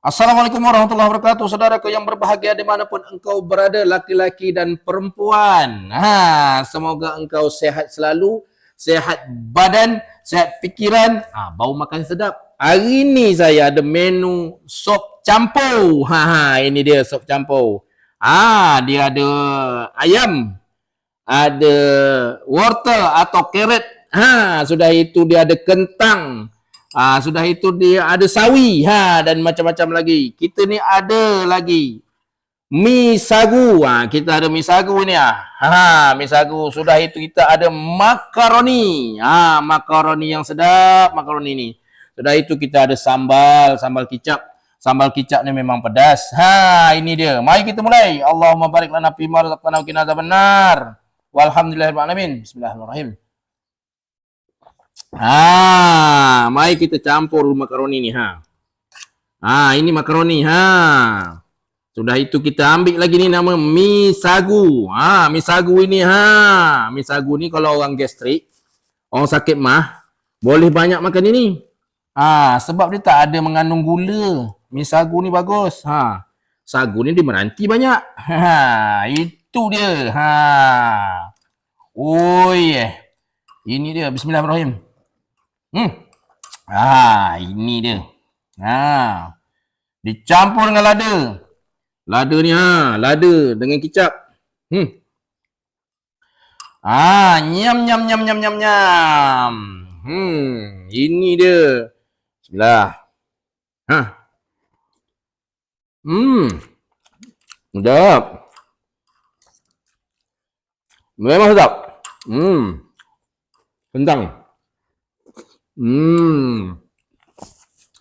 Assalamualaikum warahmatullahi wabarakatuh. Saudaraku yang berbahagia dimanapun engkau berada, laki-laki dan perempuan. Semoga engkau sehat selalu, sehat badan, sehat fikiran, bau makan sedap. Hari ni saya ada menu sop campur. Ini dia sop campur. Dia ada ayam, ada wortel atau carrot. Sudah itu dia ada kentang. Sudah itu dia ada sawi dan macam-macam lagi. Kita ni ada lagi mi sagu. Kita ada mi sagu ni. Mi sagu. Sudah itu kita ada makaroni. Makaroni yang sedap makaroni ni. Sudah itu kita ada sambal kicap. Sambal kicap ni memang pedas. Ini dia. Mari kita mulai. Allahumma barik lana fima razaqtana wa qina adzabannar. Walhamdulillahirabbil alamin. Bismillahirrahmanirrahim. Mari kita campur makaroni ni. Ini makaroni. Sudah itu kita ambil lagi ni nama mi sagu. Mi sagu ini mi sagu ni kalau orang gastrik, orang sakit mah, boleh banyak makan ini. Sebab dia tak ada mengandung gula. Mi sagu ni bagus. Sagu ni dia meranti banyak. Itu dia. Ini dia. Bismillahirrahmanirrahim. Ini dia. Dicampur dengan lada. Lada ni lada dengan kicap. Nyam nyam nyam nyam nyam nyam. Ini dia. Bismillah. Sedap. Memang sedap. Kentang.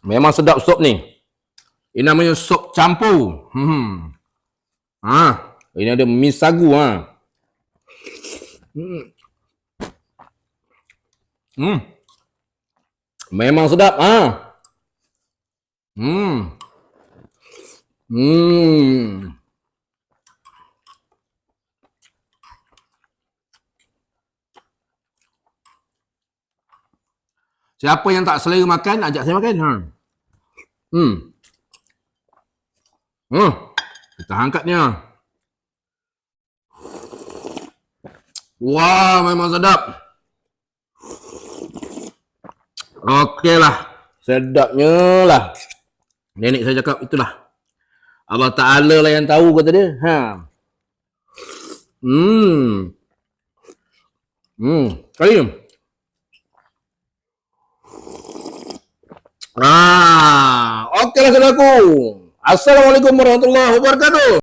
Memang sedap sop ni. Ini namanya sop campur. Ini ada mi sagu. Memang sedap. Siapa yang tak selera makan, ajak saya makan. Kita angkat ni. Wah, memang sedap. Okey lah. Sedapnya lah. Nenek saya cakap itulah. Allah Ta'ala lah yang tahu kata dia. Kali ni. Okeylah saudaraku. Assalamualaikum warahmatullahi wabarakatuh.